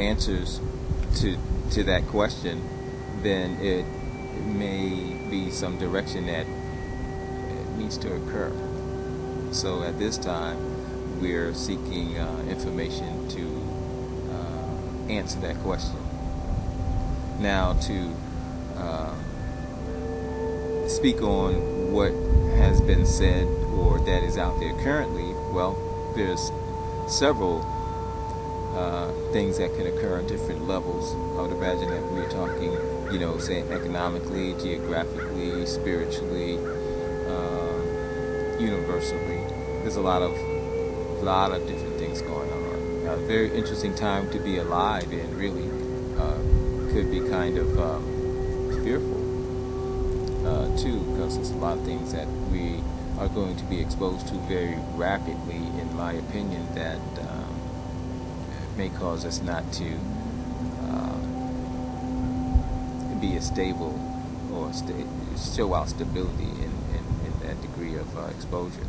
answers to that question, then it may be some direction that needs to occur. So at this time, we're seeking information to answer that question. Now, to speak on what has been said or that is out there currently, well, there's several things that can occur at different levels. I would imagine that we're talking, say economically, geographically, spiritually, universally. There's a lot of different things going on. A very interesting time to be alive, and really could be kind of fearful too, because there's a lot of things that we are going to be exposed to very rapidly, in my opinion, that may cause us not to be as stable or show out stability in that degree of exposure.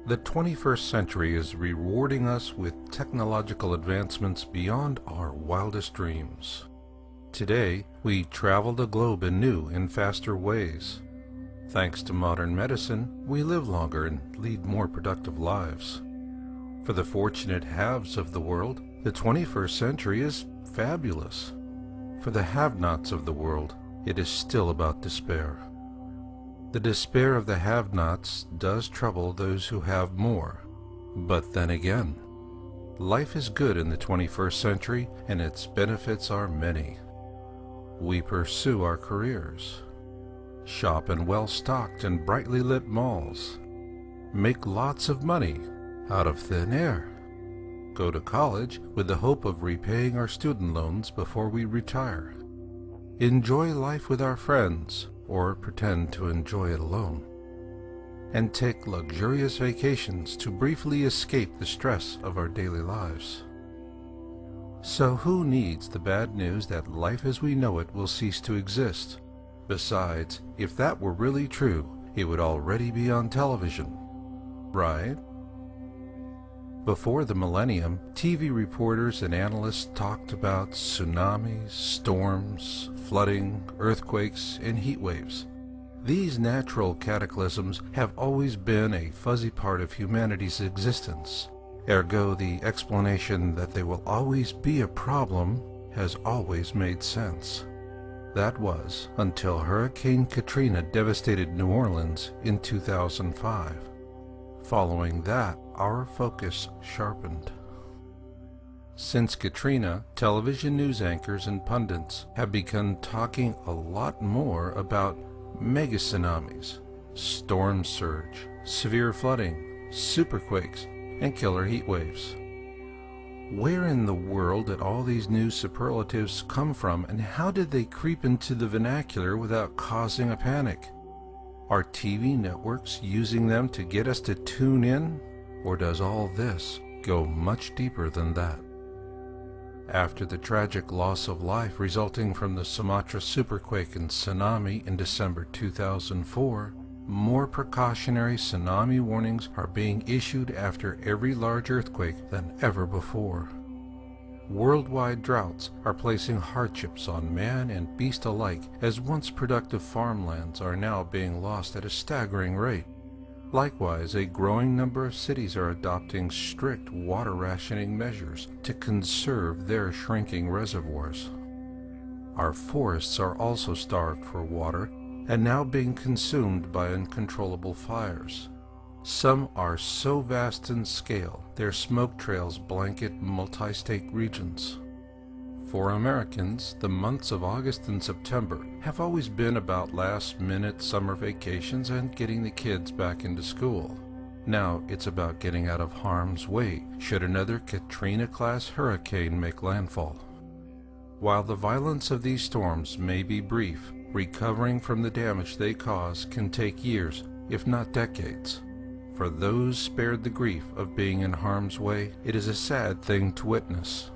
The 21st century is rewarding us with technological advancements beyond our wildest dreams. Today, we travel the globe in new and faster ways. Thanks to modern medicine, we live longer and lead more productive lives. For the fortunate haves of the world, the 21st century is fabulous. For the have-nots of the world, it is still about despair. The despair of the have-nots does trouble those who have more. But then again, life is good in the 21st century, and its benefits are many. We pursue our careers, shop in well-stocked and brightly lit malls, make lots of money out of thin air, go to college with the hope of repaying our student loans before we retire, enjoy life with our friends, or pretend to enjoy it alone, and take luxurious vacations to briefly escape the stress of our daily lives. So who needs the bad news that life as we know it will cease to exist? Besides, if that were really true, it would already be on television, right? Before the millennium, TV reporters and analysts talked about tsunamis, storms, flooding, earthquakes, and heat waves. These natural cataclysms have always been a fuzzy part of humanity's existence. Ergo, the explanation that they will always be a problem has always made sense. That was until Hurricane Katrina devastated New Orleans in 2005. Following that, our focus sharpened. Since Katrina, television news anchors and pundits have begun talking a lot more about mega tsunamis, storm surge, severe flooding, superquakes, and killer heat waves. Where in the world did all these new superlatives come from, and how did they creep into the vernacular without causing a panic? Are TV networks using them to get us to tune in, or does all this go much deeper than that? After the tragic loss of life resulting from the Sumatra superquake and tsunami in December 2004, more precautionary tsunami warnings are being issued after every large earthquake than ever before. Worldwide droughts are placing hardships on man and beast alike, as once productive farmlands are now being lost at a staggering rate. Likewise, a growing number of cities are adopting strict water rationing measures to conserve their shrinking reservoirs. Our forests are also starved for water and now being consumed by uncontrollable fires. Some are so vast in scale, their smoke trails blanket multi-state regions. For Americans, the months of August and September have always been about last-minute summer vacations and getting the kids back into school. Now it's about getting out of harm's way should another Katrina-class hurricane make landfall. While the violence of these storms may be brief, recovering from the damage they cause can take years, if not decades. For those spared the grief of being in harm's way, it is a sad thing to witness.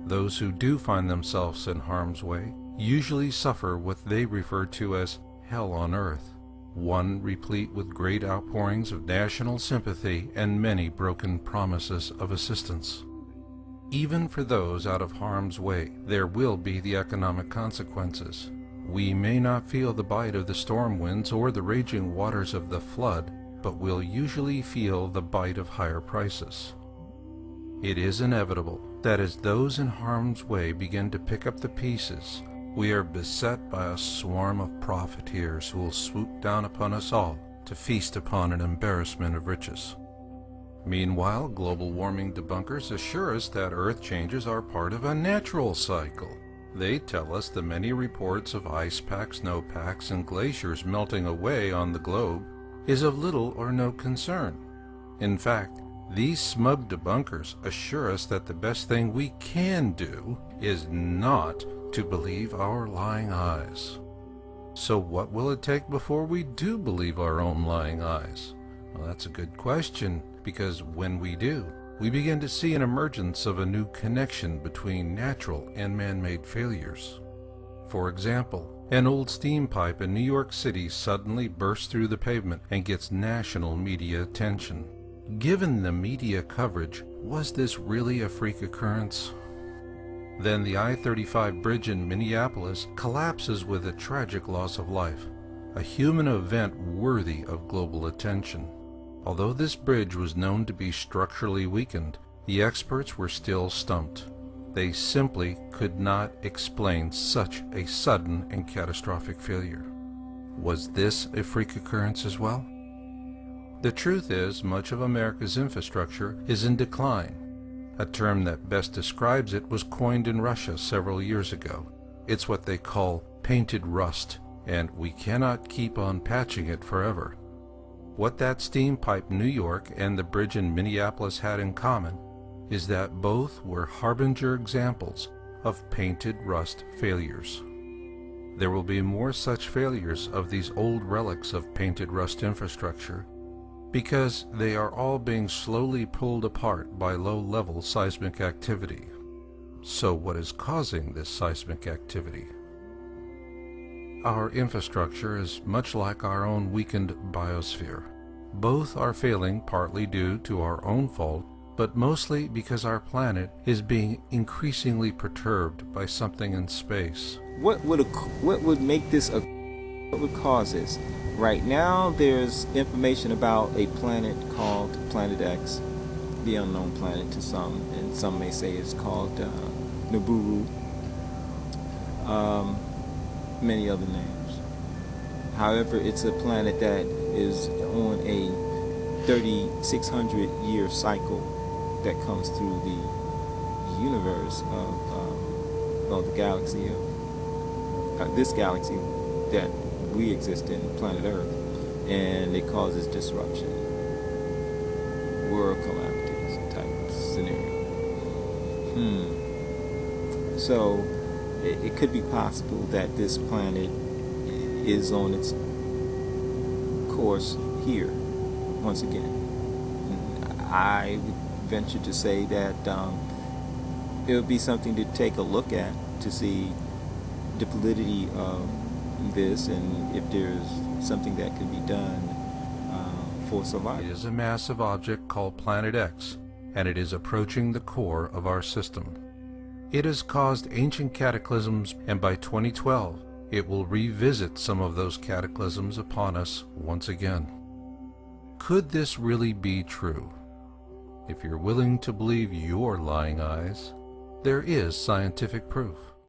Those who do find themselves in harm's way usually suffer what they refer to as hell on earth, one replete with great outpourings of national sympathy and many broken promises of assistance. Even for those out of harm's way, there will be the economic consequences. We may not feel the bite of the storm winds or the raging waters of the flood, but will usually feel the bite of higher prices. It is inevitable that as those in harm's way begin to pick up the pieces, we are beset by a swarm of profiteers who will swoop down upon us all to feast upon an embarrassment of riches. Meanwhile, global warming debunkers assure us that Earth changes are part of a natural cycle. They tell us the many reports of ice packs, snowpacks, and glaciers melting away on the globe is of little or no concern. In fact, these smug debunkers assure us that the best thing we can do is not to believe our lying eyes. So what will it take before we do believe our own lying eyes? Well, that's a good question, because when we do, we begin to see an emergence of a new connection between natural and man-made failures. For example, an old steam pipe in New York City suddenly bursts through the pavement and gets national media attention. Given the media coverage, was this really a freak occurrence? Then the I-35 bridge in Minneapolis collapses with a tragic loss of life, a human event worthy of global attention. Although this bridge was known to be structurally weakened, the experts were still stumped. They simply could not explain such a sudden and catastrophic failure. Was this a freak occurrence as well? The truth is, much of America's infrastructure is in decline. A term that best describes it was coined in Russia several years ago. It's what they call painted rust, and we cannot keep on patching it forever. What that steam pipe in New York and the bridge in Minneapolis had in common is that both were harbinger examples of painted rust failures. There will be more such failures of these old relics of painted rust infrastructure, because they are all being slowly pulled apart by low-level seismic activity. So what is causing this seismic activity? Our infrastructure is much like our own weakened biosphere. Both are failing partly due to our own fault, but mostly because our planet is being increasingly perturbed by something in space. What would cause this? Right now, there's information about a planet called Planet X, the unknown planet to some, and some may say it's called Nibiru, many other names. However, it's a planet that is on a 3,600-year cycle that comes through the universe of the galaxy of this galaxy that we exist in, planet Earth, and it causes disruption, world calamities type scenario. So it could be possible that this planet is on its course here once again. I would venture to say that it would be something to take a look at to see the validity of this and if there's something that can be done for survival. It is a massive object called Planet X, and it is approaching the core of our system. It has caused ancient cataclysms, and by 2012 it will revisit some of those cataclysms upon us once again. Could this really be true? If you're willing to believe your lying eyes, there is scientific proof.